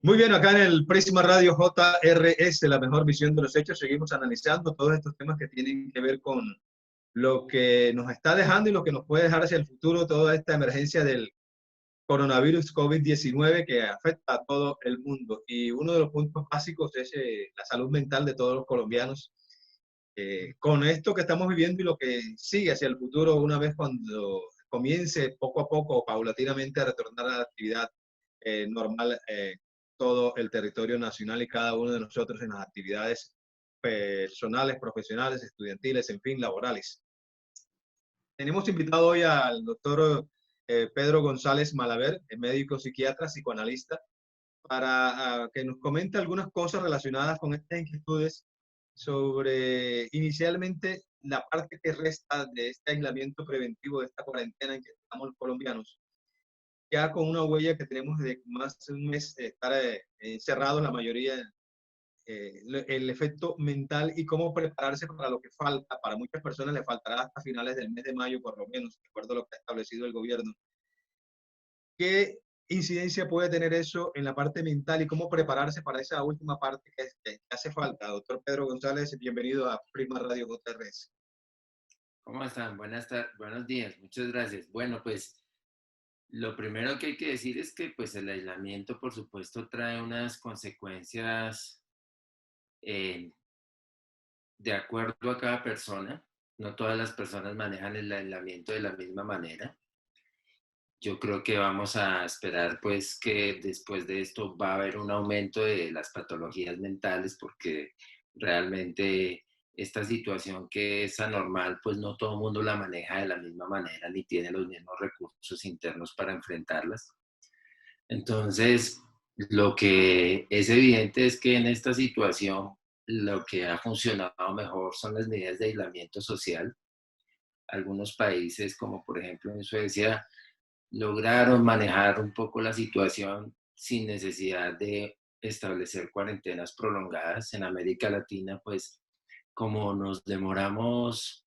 Muy bien, acá en el Prisma Radio JRS, la mejor visión de los hechos, seguimos analizando todos estos temas que tienen que ver con lo que nos está dejando y lo que nos puede dejar hacia el futuro toda esta emergencia del coronavirus COVID-19 que afecta a todo el mundo. Y uno de los puntos básicos es la salud mental de todos los colombianos. Con esto que estamos viviendo y lo que sigue hacia el futuro, una vez cuando comience poco a poco o paulatinamente a retornar a la actividad normal, todo el territorio nacional y cada uno de nosotros en las actividades personales, profesionales, estudiantiles, en fin, laborales. Tenemos invitado hoy al doctor Pedro González Malaver, médico psiquiatra, psicoanalista, para que nos comente algunas cosas relacionadas con estas inquietudes sobre inicialmente la parte que resta de este aislamiento preventivo, de esta cuarentena en que estamos los colombianos, ya con una huella que tenemos de más de un mes estar encerrados la mayoría, el efecto mental y cómo prepararse para lo que falta. Para muchas personas le faltará hasta finales del mes de mayo, por lo menos, de acuerdo a lo que ha establecido el gobierno. ¿Qué incidencia puede tener eso en la parte mental y cómo prepararse para esa última parte que hace falta? Doctor Pedro González, bienvenido a Prima Radio JRS. ¿Cómo están? Buenos días, muchas gracias. Bueno, pues lo primero que hay que decir es que pues el aislamiento, por supuesto, trae unas consecuencias eh, de acuerdo a cada persona. No todas las personas manejan el aislamiento de la misma manera. Yo creo que vamos a esperar pues que después de esto va a haber un aumento de las patologías mentales porque realmente esta situación que es anormal, pues no todo el mundo la maneja de la misma manera ni tiene los mismos recursos internos para enfrentarlas. Entonces, lo que es evidente es que en esta situación lo que ha funcionado mejor son las medidas de aislamiento social. Algunos países, como por ejemplo en Suecia, lograron manejar un poco la situación sin necesidad de establecer cuarentenas prolongadas. En América Latina, pues como nos demoramos,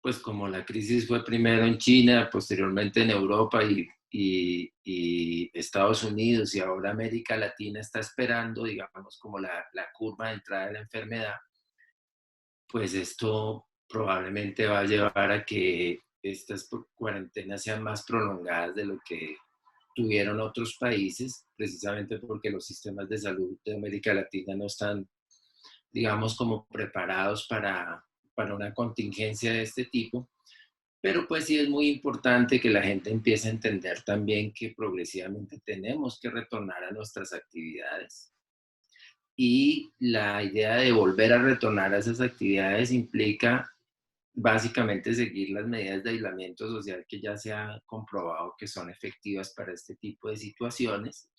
pues como la crisis fue primero en China, posteriormente en Europa y Estados Unidos y ahora América Latina está esperando, digamos, como la curva de entrada de la enfermedad, pues esto probablemente va a llevar a que estas cuarentenas sean más prolongadas de lo que tuvieron otros países, precisamente porque los sistemas de salud de América Latina no están, digamos, como preparados para una contingencia de este tipo. Pero pues sí es muy importante que la gente empiece a entender también que progresivamente tenemos que retornar a nuestras actividades. Y la idea de volver a retornar a esas actividades implica básicamente seguir las medidas de aislamiento social que ya se ha comprobado que son efectivas para este tipo de situaciones.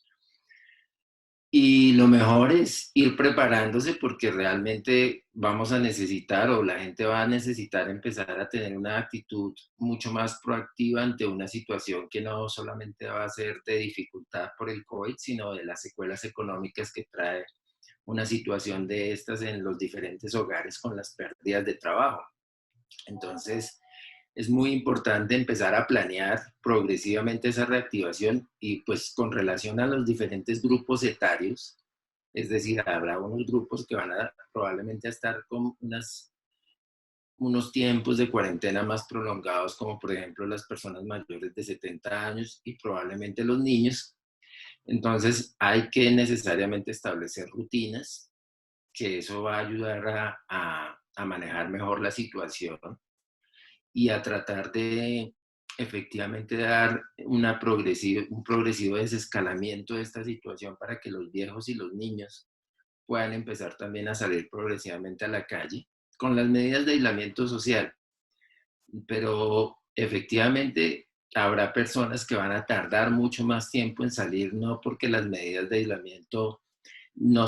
Y lo mejor es ir preparándose porque realmente vamos a necesitar o la gente va a necesitar empezar a tener una actitud mucho más proactiva ante una situación que no solamente va a ser de dificultad por el COVID, sino de las secuelas económicas que trae una situación de estas en los diferentes hogares con las pérdidas de trabajo. Entonces, es muy importante empezar a planear progresivamente esa reactivación y pues con relación a los diferentes grupos etarios, es decir, habrá unos grupos que van a probablemente a estar con unos tiempos de cuarentena más prolongados, como por ejemplo las personas mayores de 70 años y probablemente los niños. Entonces hay que necesariamente establecer rutinas, que eso va a ayudar a manejar mejor la situación y a tratar de efectivamente dar un progresivo desescalamiento de esta situación para que los viejos y los niños puedan empezar también a salir progresivamente a la calle con las medidas de aislamiento social. Pero efectivamente habrá personas que van a tardar mucho más tiempo en salir, no porque las medidas de aislamiento no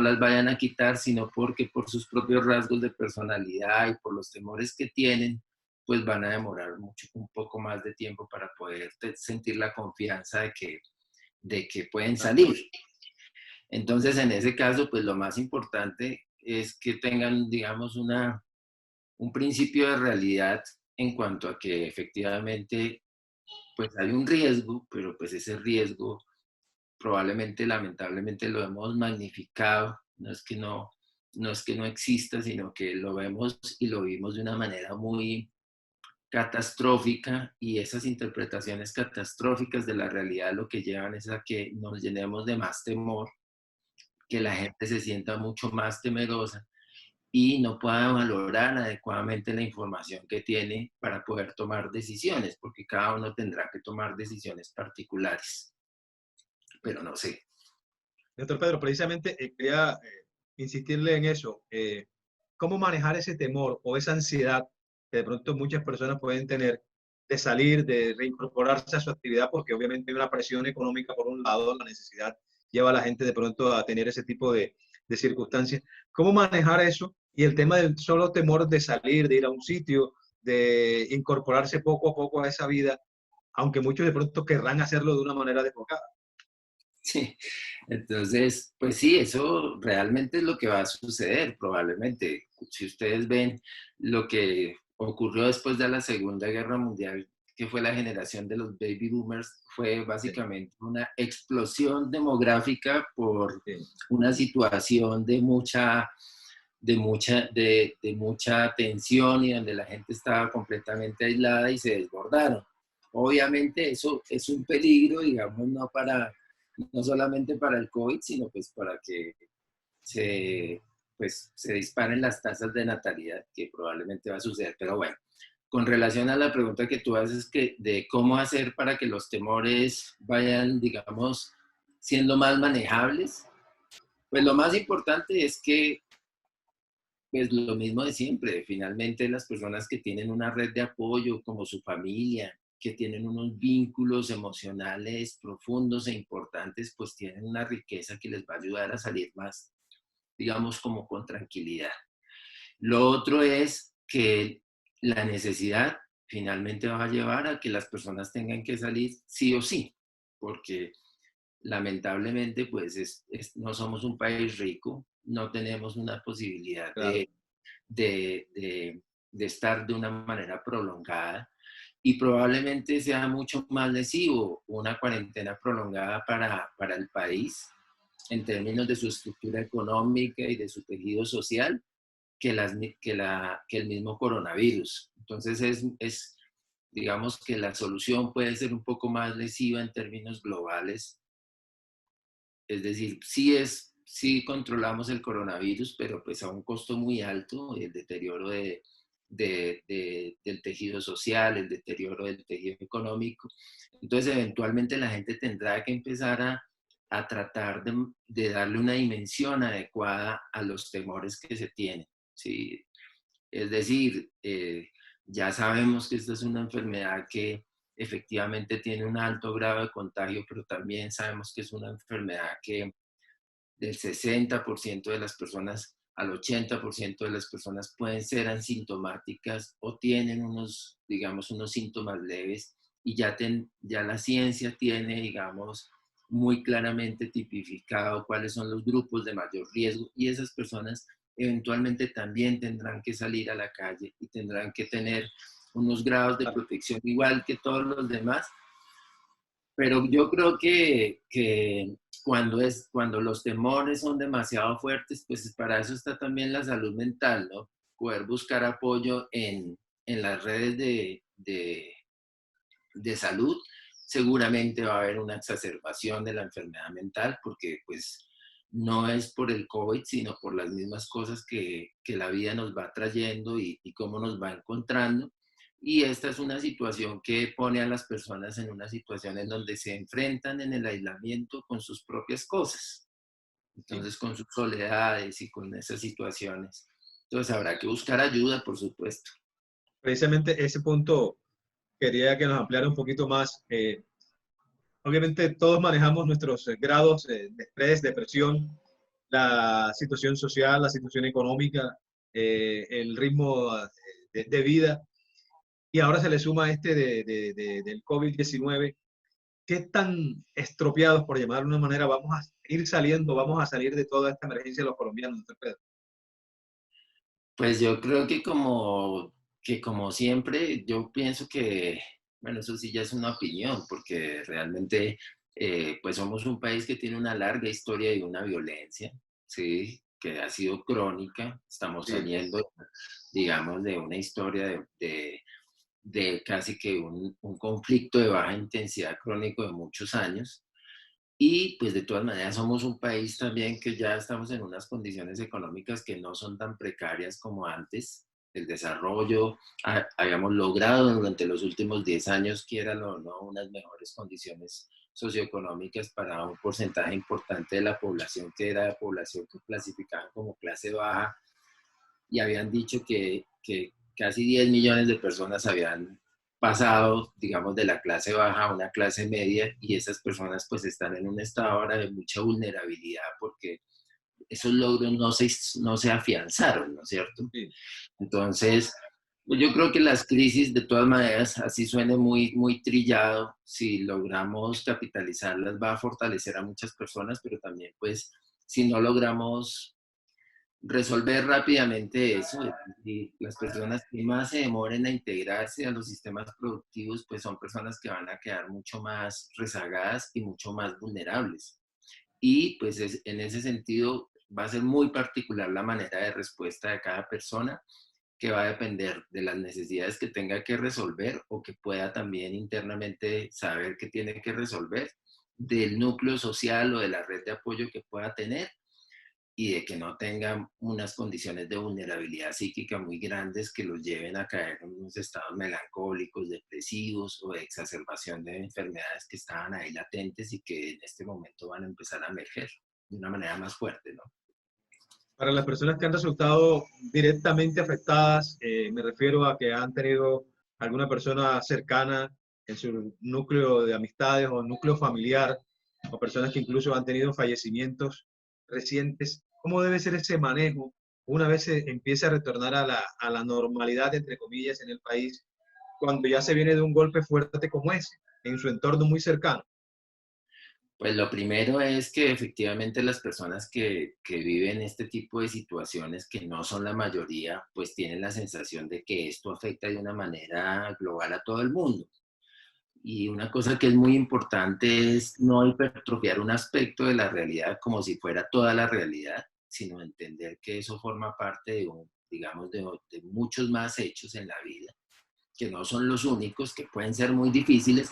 las vayan a quitar, sino porque por sus propios rasgos de personalidad y por los temores que tienen, pues van a demorar un poco más de tiempo para poder sentir la confianza de que pueden salir. Entonces, en ese caso, pues lo más importante es que tengan, digamos, un principio de realidad en cuanto a que efectivamente, pues hay un riesgo, pero pues ese riesgo probablemente, lamentablemente, lo hemos magnificado. No es que no exista, sino que lo vemos y lo vimos de una manera muy catastrófica, y esas interpretaciones catastróficas de la realidad lo que llevan es a que nos llenemos de más temor, que la gente se sienta mucho más temerosa y no pueda valorar adecuadamente la información que tiene para poder tomar decisiones, porque cada uno tendrá que tomar decisiones particulares, pero no sé. Doctor Pedro, precisamente quería insistirle en eso. ¿Cómo manejar ese temor o esa ansiedad que de pronto muchas personas pueden tener de salir, de reincorporarse a su actividad? Porque obviamente hay una presión económica por un lado, la necesidad lleva a la gente de pronto a tener ese tipo de circunstancias. ¿Cómo manejar eso? Y el tema del solo temor de salir, de ir a un sitio, de incorporarse poco a poco a esa vida, aunque muchos de pronto querrán hacerlo de una manera desbocada. Sí, entonces, pues sí, eso realmente es lo que va a suceder probablemente. Si ustedes ven lo que ocurrió después de la Segunda Guerra Mundial, que fue la generación de los baby boomers, fue Sí, básicamente una explosión demográfica por sí. una situación de mucha tensión, y donde la gente estaba completamente aislada y se desbordaron. Obviamente eso es un peligro, digamos, no solamente para el COVID, sino pues para que se, se disparen las tasas de natalidad, que probablemente va a suceder. Pero bueno, con relación a la pregunta que tú haces, de cómo hacer para que los temores vayan, digamos, siendo más manejables, pues lo más importante es que, pues lo mismo de siempre, finalmente las personas que tienen una red de apoyo como su familia, que tienen unos vínculos emocionales profundos e importantes, pues tienen una riqueza que les va a ayudar a salir más, digamos, como con tranquilidad. Lo otro es que la necesidad finalmente va a llevar a que las personas tengan que salir sí o sí, porque lamentablemente pues no somos un país rico, no tenemos una posibilidad Claro. de, de, de estar de una manera prolongada, y probablemente sea mucho más lesivo una cuarentena prolongada para el país en términos de su estructura económica y de su tejido social que el mismo coronavirus. Entonces digamos que la solución puede ser un poco más lesiva en términos globales, es decir, sí controlamos el coronavirus, pero pues a un costo muy alto, el deterioro del tejido social, el deterioro del tejido económico. Entonces, eventualmente la gente tendrá que empezar a tratar de darle una dimensión adecuada a los temores que se tienen, ¿sí? Es decir, ya sabemos que esta es una enfermedad que efectivamente tiene un alto grado de contagio, pero también sabemos que es una enfermedad que del 60% de las personas al 80% de las personas pueden ser asintomáticas o tienen digamos, unos síntomas leves, y ya la ciencia tiene, digamos, muy claramente tipificado cuáles son los grupos de mayor riesgo, y esas personas eventualmente también tendrán que salir a la calle y tendrán que tener unos grados de protección igual que todos los demás. Pero yo creo que cuando los temores son demasiado fuertes, pues para eso está también la salud mental, ¿no? Poder buscar apoyo en las redes de salud. Seguramente va a haber una exacerbación de la enfermedad mental, porque pues no es por el COVID, sino por las mismas cosas que la vida nos va trayendo y cómo nos va encontrando. Y esta es una situación que pone a las personas en una situación en donde se enfrentan en el aislamiento con sus propias cosas, Sí. entonces con sus soledades y con esas situaciones. Entonces habrá que buscar ayuda, por supuesto. Precisamente ese punto quería que nos ampliara un poquito más. Obviamente todos manejamos nuestros grados de estrés, depresión, la situación social, la situación económica, el ritmo de vida, y ahora se le suma este del COVID-19. ¿Qué tan estropeados, por llamarlo de una manera, vamos a ir saliendo, vamos a salir de toda esta emergencia de los colombianos, doctor Pedro? Pues yo creo que como siempre, yo pienso que, bueno, eso sí ya es una opinión, porque realmente Pues somos un país que tiene una larga historia y una violencia, ¿sí? Que ha sido crónica. Estamos Sí. saliendo, digamos, de una historia de casi que un conflicto de baja intensidad crónico de muchos años. Y pues de todas maneras somos un país también que ya estamos en unas condiciones económicas que no son tan precarias como antes. El desarrollo, habíamos logrado durante los últimos 10 años, quieran o no, unas mejores condiciones socioeconómicas para un porcentaje importante de la población, que era la población que clasificaban como clase baja, y habían dicho que casi 10 millones de personas habían pasado, digamos, de la clase baja a una clase media, y esas personas pues están en un estado ahora de mucha vulnerabilidad porque esos logros no se afianzaron, ¿no es cierto? Sí. Entonces, pues yo creo que las crisis, de todas maneras, así suene muy, muy trillado, si logramos capitalizarlas va a fortalecer a muchas personas, pero también pues si no logramos resolver rápidamente eso, y las personas que más se demoren a integrarse a los sistemas productivos, pues son personas que van a quedar mucho más rezagadas y mucho más vulnerables. Y pues en ese sentido va a ser muy particular la manera de respuesta de cada persona, que va a depender de las necesidades que tenga que resolver o que pueda también internamente saber que tiene que resolver, del núcleo social o de la red de apoyo que pueda tener, y de que no tengan unas condiciones de vulnerabilidad psíquica muy grandes que los lleven a caer en unos estados melancólicos, depresivos o de exacerbación de enfermedades que estaban ahí latentes y que en este momento van a empezar a emerger de una manera más fuerte, ¿no? Para las personas que han resultado directamente afectadas, me refiero a que han tenido alguna persona cercana en su núcleo de amistades o núcleo familiar, o personas que incluso han tenido fallecimientos recientes. ¿Cómo debe ser ese manejo una vez se empiece a retornar a la normalidad, entre comillas, en el país, cuando ya se viene de un golpe fuerte como ese, en su entorno muy cercano? Pues lo primero es que efectivamente las personas que viven este tipo de situaciones, que no son la mayoría, pues tienen la sensación de que esto afecta de una manera global a todo el mundo. Y una cosa que es muy importante es no hipertrofiar un aspecto de la realidad como si fuera toda la realidad, sino entender que eso forma parte de, digamos, de muchos más hechos en la vida, que no son los únicos, que pueden ser muy difíciles,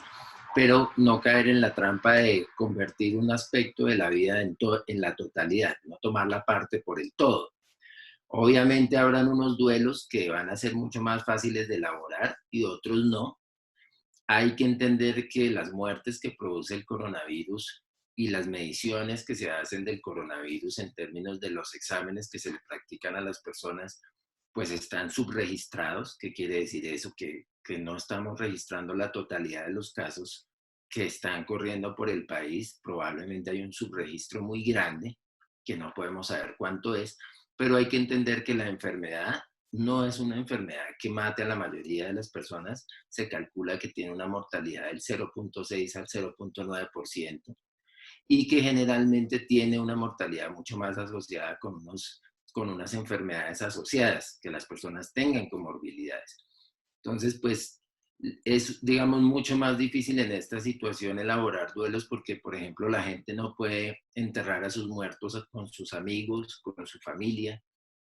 pero no caer en la trampa de convertir un aspecto de la vida en la totalidad, no tomar la parte por el todo. Obviamente habrán unos duelos que van a ser mucho más fáciles de elaborar y otros no. Hay que entender que las muertes que produce el coronavirus y las mediciones que se hacen del coronavirus en términos de los exámenes que se le practican a las personas, pues están subregistrados. ¿Qué quiere decir eso? Que no estamos registrando la totalidad de los casos que están corriendo por el país. Probablemente hay un subregistro muy grande que no podemos saber cuánto es, pero hay que entender que la enfermedad no es una enfermedad que mate a la mayoría de las personas. Se calcula que tiene una mortalidad del 0.6 al 0.9%, y que generalmente tiene una mortalidad mucho más asociada con unas enfermedades asociadas, que las personas tengan comorbilidades. Entonces, pues es, digamos, mucho más difícil en esta situación elaborar duelos porque, por ejemplo, la gente no puede enterrar a sus muertos con sus amigos, con su familia,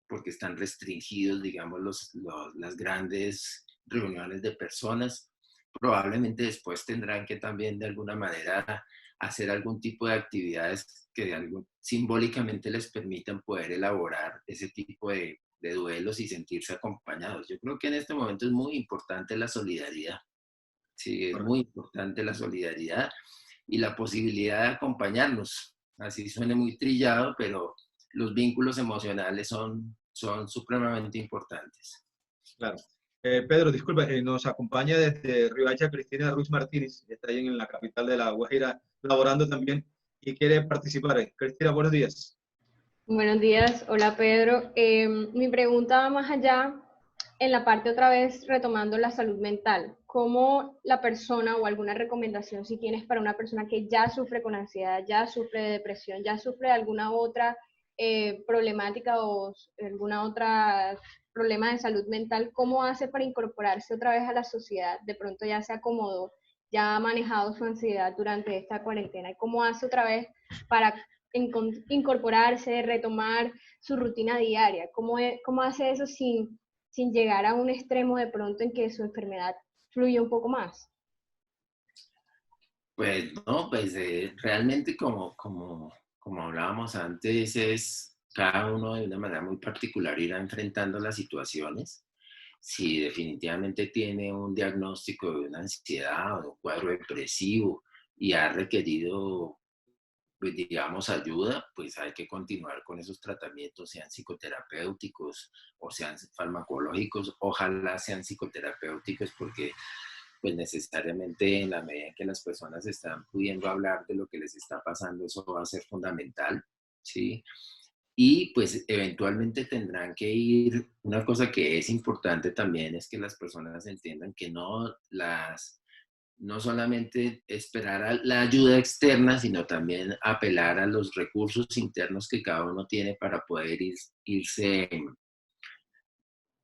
porque están restringidos, digamos, las grandes reuniones de personas. Probablemente después tendrán que también de alguna manera hacer algún tipo de actividades que simbólicamente les permitan poder elaborar ese tipo de duelos y sentirse acompañados. Yo creo que en este momento es muy importante la solidaridad. Sí, es muy importante la solidaridad y la posibilidad de acompañarnos. Así suene muy trillado, pero los vínculos emocionales son supremamente importantes. Claro. Pedro, disculpa, nos acompaña desde Riohacha Cristina Ruiz Martínez, que está ahí en la capital de La Guajira, laborando también y quiere participar. Cristina, buenos días. Buenos días, hola Pedro. Mi pregunta va más allá en la parte otra vez retomando la salud mental. ¿Cómo la persona o alguna recomendación si tienes para una persona que ya sufre con ansiedad, ya sufre de depresión, ya sufre de alguna otra problemática o alguna otra problema de salud mental, cómo hace para incorporarse otra vez a la sociedad? De pronto ya se acomodó ya ha manejado su ansiedad durante esta cuarentena? ¿Y cómo hace otra vez para incorporarse, retomar su rutina diaria? ¿Cómo hace eso sin llegar a un extremo de pronto en que su enfermedad fluye un poco más? Pues no, pues realmente como hablábamos antes, es cada uno de una manera muy particular irá enfrentando las situaciones. Si definitivamente tiene un diagnóstico de una ansiedad o de un cuadro depresivo y ha requerido, pues digamos, ayuda, pues hay que continuar con esos tratamientos, sean psicoterapéuticos o sean farmacológicos. Ojalá sean psicoterapéuticos porque pues necesariamente en la medida en que las personas están pudiendo hablar de lo que les está pasando, eso va a ser fundamental, ¿sí? Y pues eventualmente tendrán que ir, una cosa que es importante también es que las personas entiendan que no solamente esperar a la ayuda externa, sino también apelar a los recursos internos que cada uno tiene para poder irse,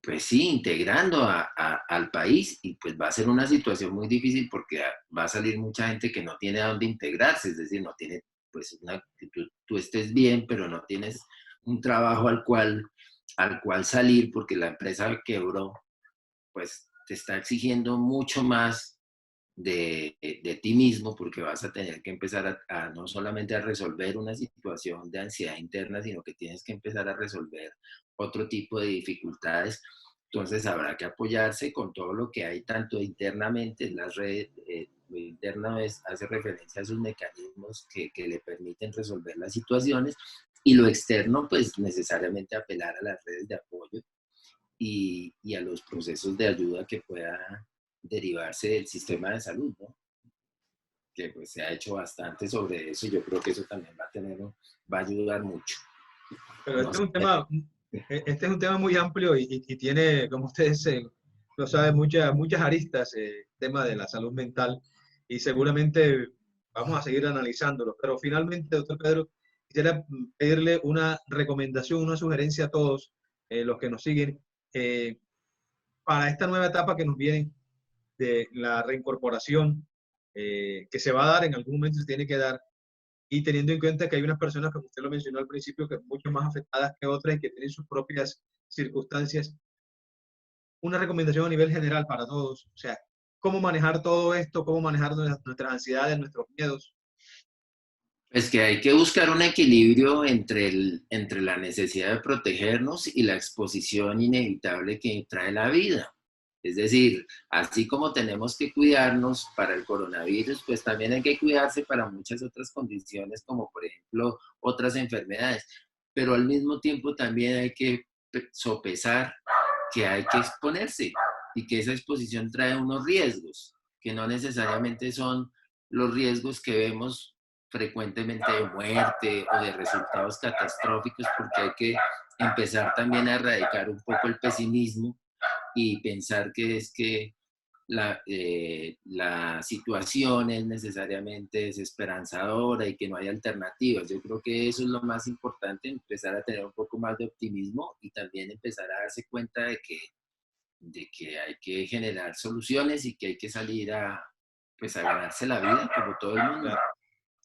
pues sí, integrando al país, y pues va a ser una situación muy difícil porque va a salir mucha gente que no tiene a dónde integrarse, es decir, no tiene, pues, que tú estés bien, pero no tienes un trabajo al cual salir porque la empresa quebró, pues te está exigiendo mucho más de ti mismo porque vas a tener que empezar a no solamente a resolver una situación de ansiedad interna, sino que tienes que empezar a resolver otro tipo de dificultades. Entonces habrá que apoyarse con todo lo que hay, tanto internamente en las redes. Lo interno hace referencia a esos mecanismos que le permiten resolver las situaciones, y lo externo, pues necesariamente apelar a las redes de apoyo y a los procesos de ayuda que pueda derivarse del sistema de salud, ¿no? Que pues se ha hecho bastante sobre eso, y yo creo que eso también va a ayudar mucho. Pero No sé. este es un tema muy amplio y tiene, como ustedes lo saben, muchas aristas, el tema de la salud mental, y seguramente vamos a seguir analizándolo. Pero finalmente, doctor Pedro, quisiera pedirle una recomendación, una sugerencia a todos los que nos siguen eh, para esta nueva etapa que nos viene de la reincorporación, que se va a dar en algún momento, se tiene que dar, y teniendo en cuenta que hay unas personas, como usted lo mencionó al principio, que son mucho más afectadas que otras y que tienen sus propias circunstancias. Una recomendación a nivel general para todos, o sea, cómo manejar todo esto, cómo manejar nuestras ansiedades, nuestros miedos. Es que hay que buscar un equilibrio entre la necesidad de protegernos y la exposición inevitable que trae la vida. Es decir, así como tenemos que cuidarnos para el coronavirus, pues también hay que cuidarse para muchas otras condiciones, como por ejemplo otras enfermedades. Pero al mismo tiempo también hay que sopesar que hay que exponerse y que esa exposición trae unos riesgos, que no necesariamente son los riesgos que vemos frecuentemente de muerte o de resultados catastróficos, porque hay que empezar también a erradicar un poco el pesimismo y pensar que es que la situación es necesariamente desesperanzadora y que no hay alternativas. Yo creo que eso es lo más importante, empezar a tener un poco más de optimismo y también empezar a darse cuenta de que hay que generar soluciones y que hay que salir pues a ganarse la vida como todo el mundo. Claro,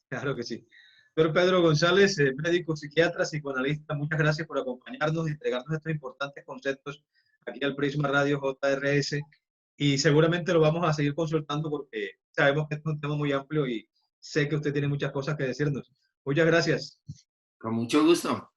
claro que sí. Doctor Pedro González, médico, psiquiatra, psicoanalista, muchas gracias por acompañarnos y entregarnos estos importantes conceptos aquí al Prisma Radio JRS, y seguramente lo vamos a seguir consultando porque sabemos que este es un tema muy amplio y sé que usted tiene muchas cosas que decirnos. Muchas gracias. Con mucho gusto.